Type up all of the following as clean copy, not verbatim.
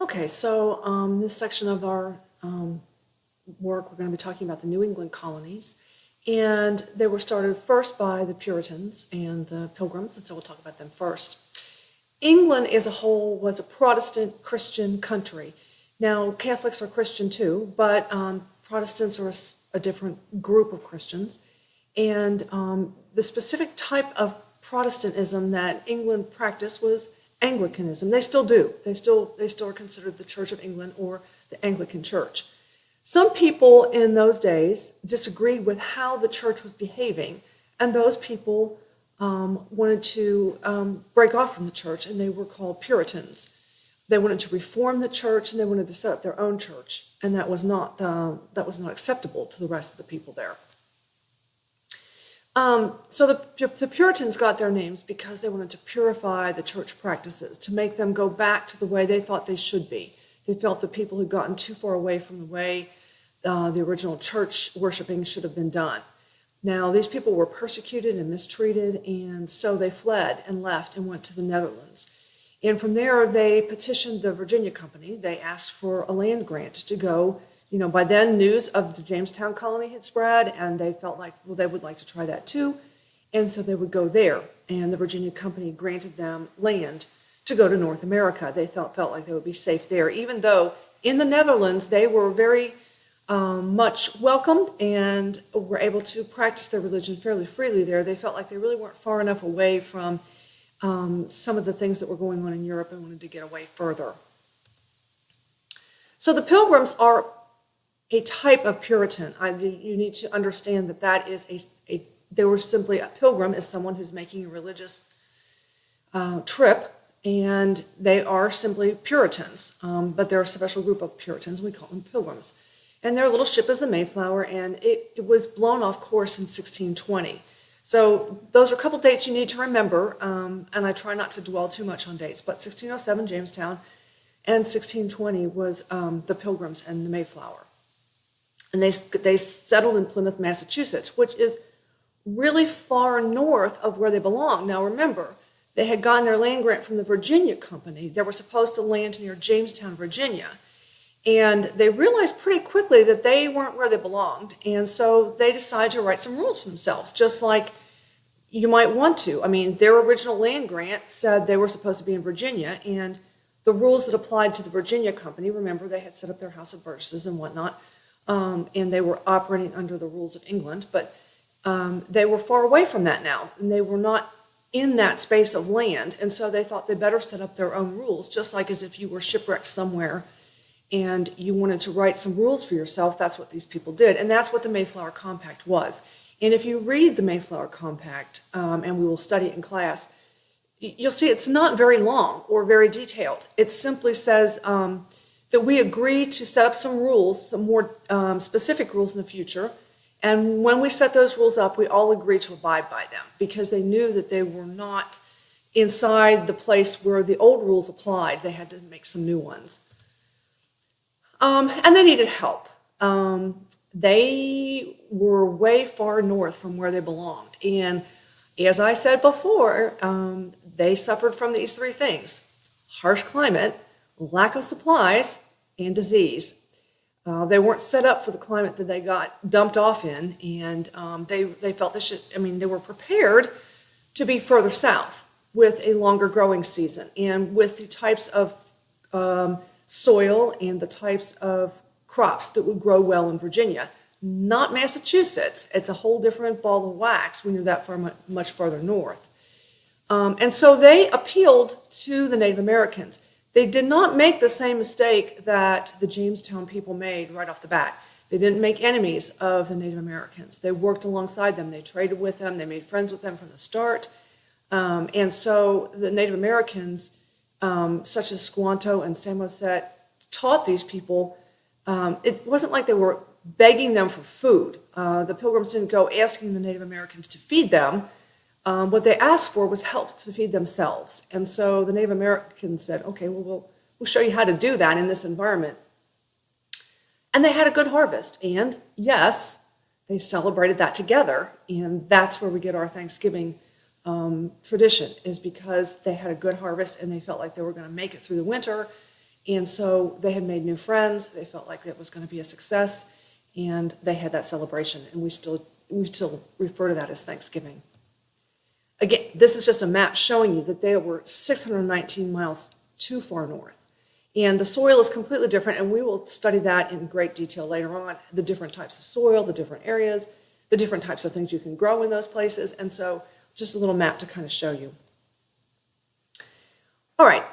Okay, so this section of our work, we're going to be talking about the New England colonies. And they were started first by the Puritans and the Pilgrims, and so we'll talk about them first. England as a whole was a Protestant Christian country. Now, Catholics are Christian too, but Protestants are a different group of Christians. And the specific type of Protestantism that England practiced was Anglicanism. They still do. They still are considered the Church of England or the Anglican Church. Some people in those days disagreed with how the church was behaving, and those people wanted to break off from the church, and they were called Puritans. They wanted to reform the church, and they wanted to set up their own church, and that was not acceptable to the rest of the people there. So the Puritans got their names because they wanted to purify the church practices, to make them go back to the way they thought they should be. They felt that people had gotten too far away from the way the original church worshiping should have been done. Now, these people were persecuted and mistreated, and so they fled and left and went to the Netherlands. And from there, they petitioned the Virginia Company. They asked for a land grant to go. You know, by then, news of the Jamestown colony had spread, and they felt like, well, they would like to try that too. And so they would go there, and the Virginia Company granted them land to go to North America. They felt like they would be safe there, even though in the Netherlands, they were very much welcomed and were able to practice their religion fairly freely there. They felt like they really weren't far enough away from some of the things that were going on in Europe and wanted to get away further. So the Pilgrims are a type of Puritan. You need to understand that is they were simply a pilgrim is someone who's making a religious trip, and they are simply Puritans, but they're a special group of Puritans. We call them Pilgrims. And their little ship is the Mayflower, and it was blown off course in 1620. So those are a couple dates you need to remember, and I try not to dwell too much on dates, but 1607, Jamestown, and 1620 was the Pilgrims and the Mayflower. And they settled in Plymouth, Massachusetts, which is really far north of where they belong. Now remember, they had gotten their land grant from the Virginia Company. They were supposed to land near Jamestown, Virginia. And they realized pretty quickly that they weren't where they belonged. And so they decided to write some rules for themselves, just like you might want to. I mean, their original land grant said they were supposed to be in Virginia, and the rules that applied to the Virginia Company, remember, they had set up their House of Burgesses and whatnot, and they were operating under the rules of England, but they were far away from that now, and they were not in that space of land, and so they thought they better set up their own rules, just like as if you were shipwrecked somewhere and you wanted to write some rules for yourself. That's what these people did, and that's what the Mayflower Compact was. And if you read the Mayflower Compact, and we will study it in class, you'll see it's not very long or very detailed. It simply says that we agree to set up some rules, some more specific rules in the future, and when we set those rules up, we all agree to abide by them, because they knew that they were not inside the place where the old rules applied. They had to make some new ones. And they needed help. They were way far north from where they belonged. And as I said before, they suffered from these three things: harsh climate, lack of supplies, and disease. They weren't set up for the climate that they got dumped off in, and they felt they were prepared to be further south with a longer growing season and with the types of soil and the types of crops that would grow well in Virginia. Not Massachusetts. It's a whole different ball of wax when you're that far, much farther north. And so they appealed to the Native Americans. They did not make the same mistake that the Jamestown people made right off the bat. They didn't make enemies of the Native Americans. They worked alongside them. They traded with them. They made friends with them from the start. And so the Native Americans, such as Squanto and Samoset, taught these people. It wasn't like they were begging them for food. The Pilgrims didn't go asking the Native Americans to feed them. What they asked for was help to feed themselves. And so the Native Americans said, okay, well, we'll show you how to do that in this environment. And they had a good harvest. And yes, they celebrated that together. And that's where we get our Thanksgiving tradition, is because they had a good harvest and they felt like they were going to make it through the winter And so they had made new friends. They felt like it was going to be a success, and they had that celebration. And we still refer to that as Thanksgiving. Again, this is just a map showing you that they were 619 miles too far north. And the soil is completely different, and we will study that in great detail later on, the different types of soil, the different areas, the different types of things you can grow in those places. And so just a little map to kind of show you. All right,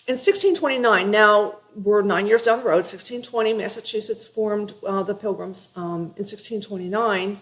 in 1629, now we're 9 years down the road, 1620, Massachusetts formed the Pilgrims. In 1629,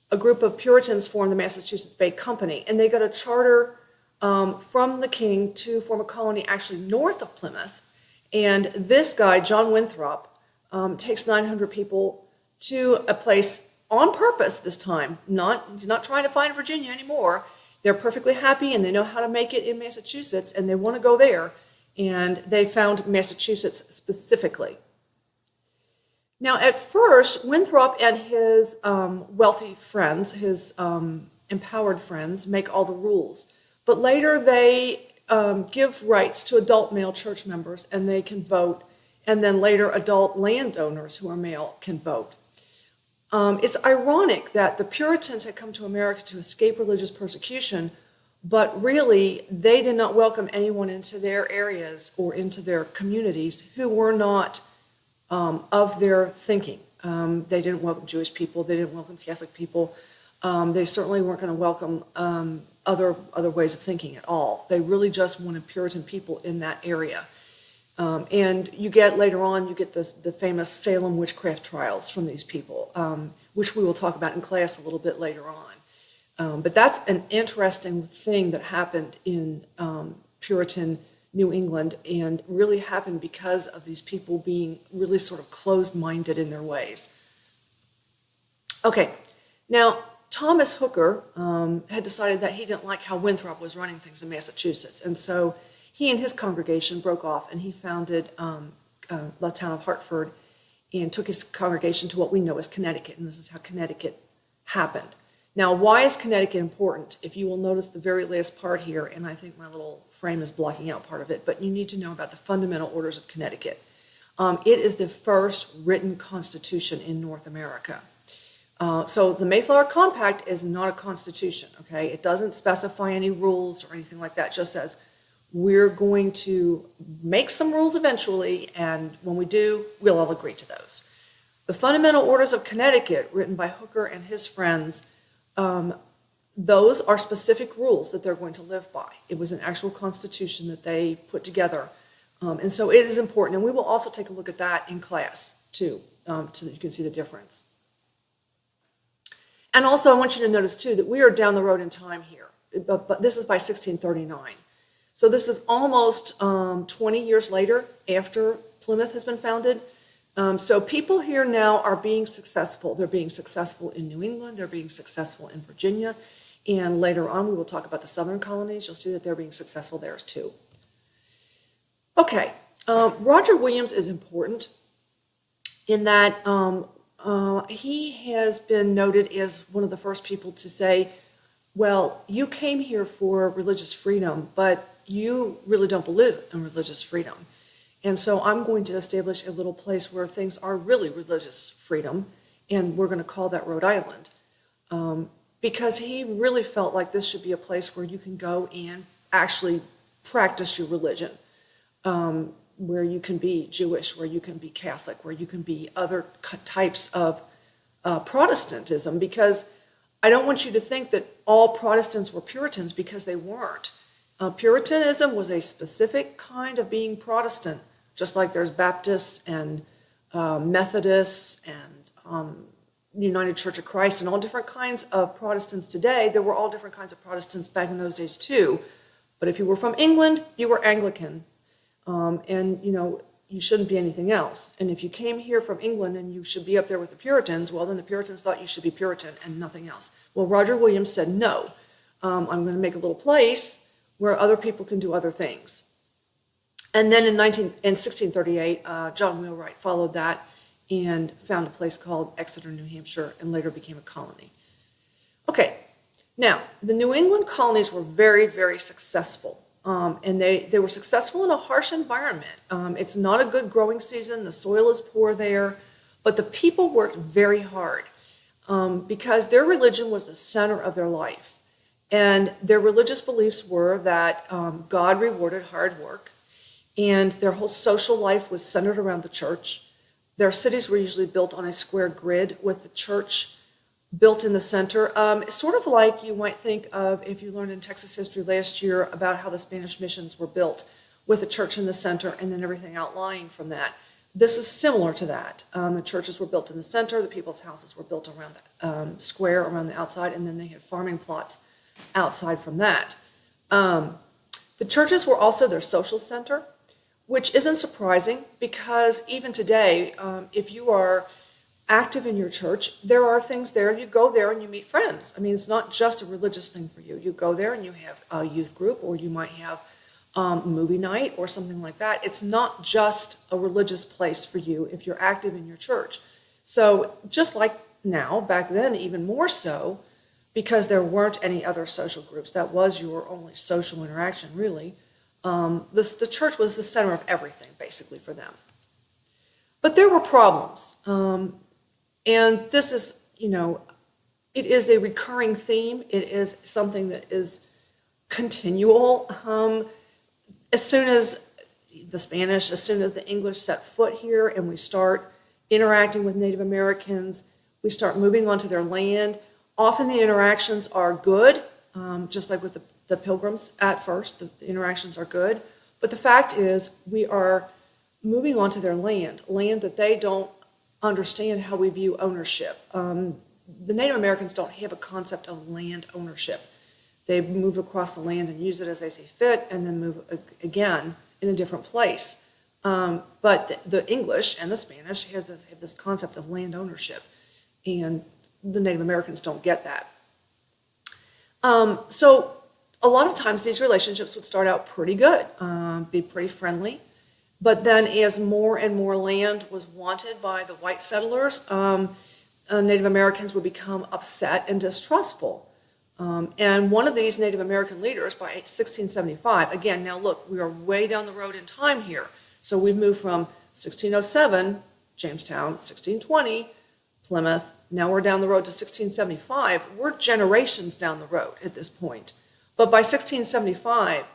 a group of Puritans formed the Massachusetts Bay Company, and they got a charter from the king to form a colony actually north of Plymouth. And this guy, John Winthrop, takes 900 people to a place on purpose this time, not trying to find Virginia anymore. They're perfectly happy and they know how to make it in Massachusetts and they want to go there. And they found Massachusetts specifically. Now, at first, Winthrop and his wealthy friends, his empowered friends, make all the rules. But later they give rights to adult male church members and they can vote. And then later adult landowners who are male can vote. It's ironic that the Puritans had come to America to escape religious persecution, but really they did not welcome anyone into their areas or into their communities who were not of their thinking. They didn't welcome Jewish people, they didn't welcome Catholic people, they certainly weren't going to welcome other ways of thinking at all. They really just wanted Puritan people in that area. And you get later on, you get the famous Salem witchcraft trials from these people, which we will talk about in class a little bit later on. But that's an interesting thing that happened in Puritan New England and really happened because of these people being really sort of closed-minded in their ways. Okay, now Thomas Hooker had decided that he didn't like how Winthrop was running things in Massachusetts, and so he and his congregation broke off and he founded the town of Hartford and took his congregation to what we know as Connecticut, and this is how Connecticut happened. Now, why is Connecticut important? If you will notice the very last part here, and I think my little frame is blocking out part of it, but you need to know about the fundamental orders of Connecticut. It is the first written constitution in North America. So the Mayflower Compact is not a constitution, okay? It doesn't specify any rules or anything like that. It just says, we're going to make some rules eventually, and when we do, we'll all agree to those. The Fundamental Orders of Connecticut, written by Hooker and his friends, those are specific rules that they're going to live by. It was an actual constitution that they put together. And so it is important, and we will also take a look at that in class, too, so that you can see the difference. And also, I want you to notice, too, that we are down the road in time here, but this is by 1639. So this is almost 20 years later after Plymouth has been founded. So people here now are being successful. They're being successful in New England. They're being successful in Virginia. And later on, we will talk about the southern colonies. You'll see that they're being successful there, too. Okay, Roger Williams is important in that he has been noted as one of the first people to say, well, you came here for religious freedom, but you really don't believe in religious freedom. And so I'm going to establish a little place where things are really religious freedom, and we're going to call that Rhode Island. Because he really felt like this should be a place where you can go and actually practice your religion, where you can be Jewish, where you can be Catholic, where you can be other types of Protestantism, because I don't want you to think that all Protestants were Puritans, because they weren't. Puritanism was a specific kind of being Protestant, just like there's Baptists and Methodists and United Church of Christ and all different kinds of Protestants today. There were all different kinds of Protestants back in those days too. But if you were from England, you were Anglican. And, you know, you shouldn't be anything else. And if you came here from England and you should be up there with the Puritans, well, then the Puritans thought you should be Puritan and nothing else. Well, Roger Williams said, no, I'm going to make a little place where other people can do other things. And then in 1638, John Wheelwright followed that and found a place called Exeter, New Hampshire, and later became a colony. Okay, now, the New England colonies were very, very successful And they were successful in a harsh environment. It's not a good growing season. The soil is poor there, but the people worked very hard because their religion was the center of their life. And their religious beliefs were that God rewarded hard work, and their whole social life was centered around the church. Their cities were usually built on a square grid with the church built in the center. Sort of like you might think of if you learned in Texas history last year about how the Spanish missions were built with the church in the center and then everything outlying from that. This is similar to that. The churches were built in the center, the people's houses were built around the square around the outside, and then they had farming plots outside from that. The churches were also their social center, which isn't surprising because even today, if you are active in your church, there are things there. You go there and you meet friends. I mean, it's not just a religious thing for you. You go there and you have a youth group, or you might have movie night or something like that. It's not just a religious place for you if you're active in your church. So just like now, back then even more so, because there weren't any other social groups. That was your only social interaction, really. The church was the center of everything, basically, for them. But there were problems. And this is, it is a recurring theme. It is something that is continual. As soon as the Spanish, as soon as the English set foot here and we start interacting with Native Americans, we start moving onto their land. Often the interactions are good, just like with the Pilgrims at first, the interactions are good. But the fact is we are moving onto their land that they don't understand how we view ownership. The Native Americans don't have a concept of land ownership. They move across the land and use it as they see fit and then move again in a different place. But the English and the Spanish have this concept of land ownership, and the Native Americans don't get that. So a lot of times these relationships would start out pretty good, be pretty friendly. But then as more and more land was wanted by the white settlers, Native Americans would become upset and distrustful. And one of these Native American leaders by 1675, again, now look, we are way down the road in time here. So we've moved from 1607, Jamestown, 1620, Plymouth. Now we're down the road to 1675. We're generations down the road at this point. But by 1675,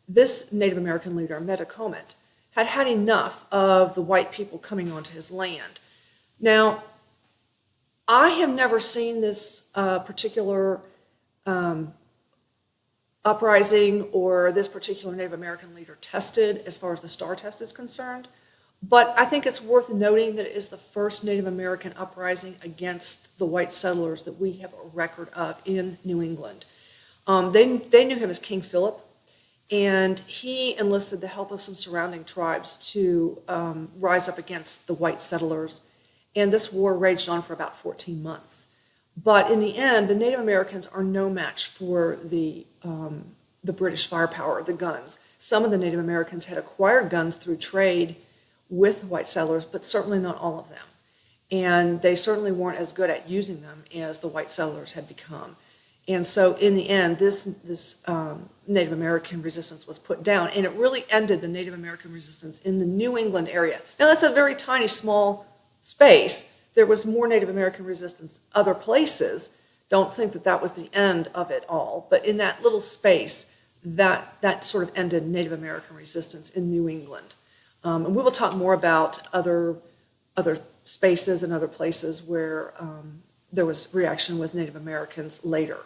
this Native American leader, Metacomet, had had enough of the white people coming onto his land. Now, I have never seen this particular uprising or this particular Native American leader tested as far as the STAR test is concerned, but I think it's worth noting that it is the first Native American uprising against the white settlers that we have a record of in New England. They knew him as King Philip, and he enlisted the help of some surrounding tribes to rise up against the white settlers. And this war raged on for about 14 months. But in the end, the Native Americans are no match for the British firepower, the guns. Some of the Native Americans had acquired guns through trade with white settlers, but certainly not all of them. And they certainly weren't as good at using them as the white settlers had become. And so in the end, this Native American resistance was put down, and it really ended the Native American resistance in the New England area. Now that's a very tiny, small space. There was more Native American resistance other places. Don't think that that was the end of it all, but in that little space, that sort of ended Native American resistance in New England. And we will talk more about other spaces and other places where there was reaction with Native Americans later.